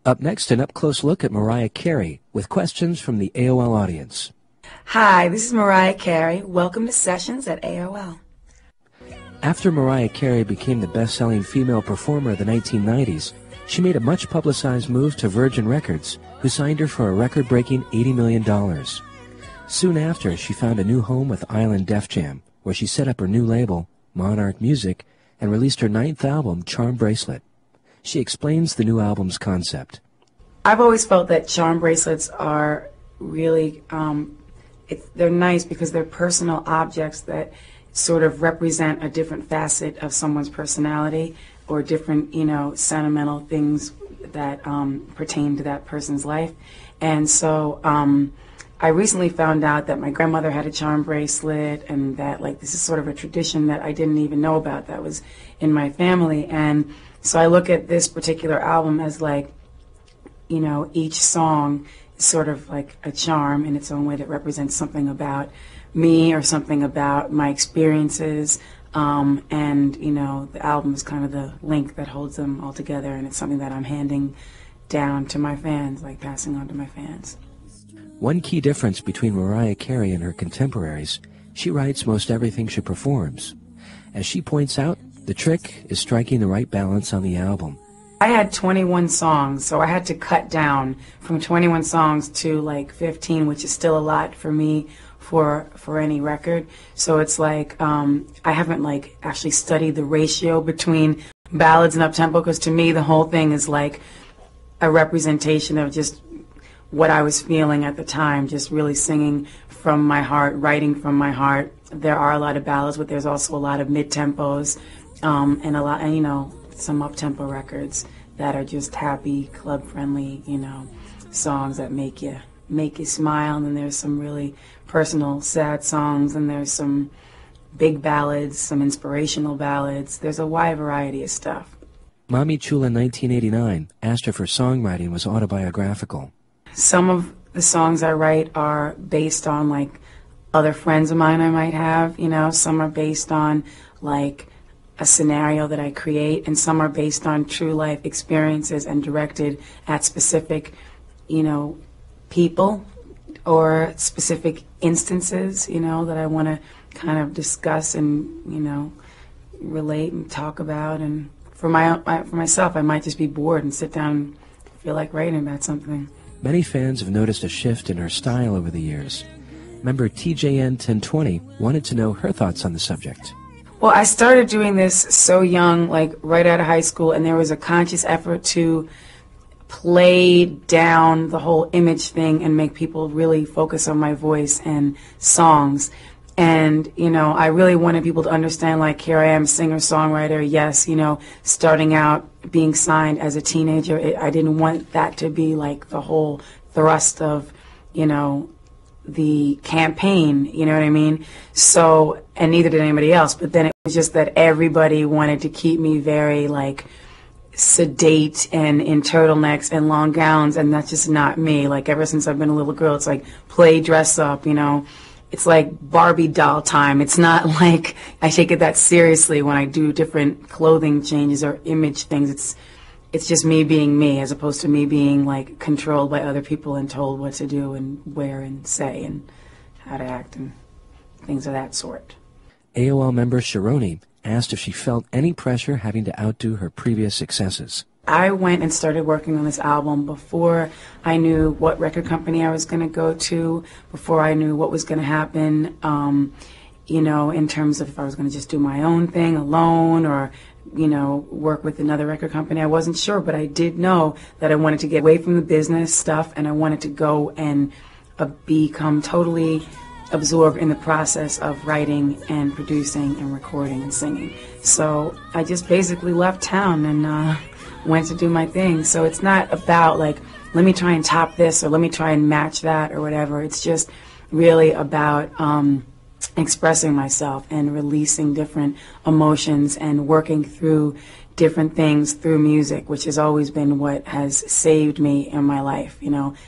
Up next, an up-close look at Mariah Carey with questions from the AOL audience. Hi, this is Mariah Carey. Welcome to Sessions at AOL. After Mariah Carey became the best-selling female performer of the 1990s, she made a much-publicized move to Virgin Records, who signed her for a record-breaking $80 million. Soon after, she found a new home with Island Def Jam, where she set up her new label, Monarch Music, and released her 9th album, Charmbracelet. She explains the new album's concept. I've always felt that charm bracelets are really, they're nice because they're personal objects that sort of represent a different facet of someone's personality or different, sentimental things that pertain to that person's life. And so I recently found out that my grandmother had a charm bracelet, and that this is sort of a tradition that I didn't even know about that was in my family. And so I look at this particular album as each song is sort of like a charm in its own way that represents something about me or something about my experiences. And the album is kind of the link that holds them all together, and it's something that I'm handing down to my fans, passing on to my fans. One key difference between Mariah Carey and her contemporaries, she writes most everything she performs. As she points out, the trick is striking the right balance on the album. I had 21 songs, so I had to cut down from 21 songs to 15, which is still a lot for me for any record. So it's I haven't actually studied the ratio between ballads and up-tempo, because to me the whole thing is a representation of just what I was feeling at the time, just really singing from my heart, writing from my heart. There are a lot of ballads, but there's also a lot of mid-tempos, and some up-tempo records that are just happy, club-friendly, songs that make you smile. And then there's some really personal, sad songs, and there's some big ballads, some inspirational ballads. There's a wide variety of stuff. Mami Chula 1989 asked if her songwriting was autobiographical. Some of the songs I write are based on other friends of mine I might have, some are based on a scenario that I create, and some are based on true life experiences and directed at specific, people or specific instances, that I want to kind of discuss and, relate and talk about. And for myself, I might just be bored and sit down and feel like writing about something. Many fans have noticed a shift in her style over the years. Member TJN 1020 wanted to know her thoughts on the subject. Well, I started doing this so young, right out of high school, and there was a conscious effort to play down the whole image thing and make people really focus on my voice and songs. And, I really wanted people to understand, here I am, singer-songwriter, yes, starting out, being signed as a teenager. I didn't want that to be, the whole thrust of, the campaign, you know what I mean? So, and neither did anybody else. But then it was just that everybody wanted to keep me very, sedate and in turtleneck and long gowns, and that's just not me. Ever since I've been a little girl, it's play dress up, It's like Barbie doll time. It's not I take it that seriously when I do different clothing changes or image things. It's just me being me, as opposed to me being controlled by other people and told what to do and wear and say and how to act and things of that sort. AOL member Sharoni asked if she felt any pressure having to outdo her previous successes. I went and started working on this album before I knew what record company I was going to go to, before I knew what was going to happen, in terms of if I was going to just do my own thing alone or, work with another record company. I wasn't sure, but I did know that I wanted to get away from the business stuff, and I wanted to go and become totally absorbed in the process of writing and producing and recording and singing. So I just basically left town and went to do my thing. So it's not about let me try and top this or let me try and match that or whatever. It's just really about expressing myself and releasing different emotions and working through different things through music, which has always been what has saved me in my life.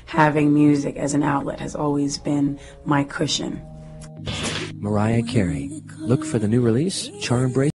Having music as an outlet has always been my cushion. Mariah Carey. Look for the new release, Charmbracelet.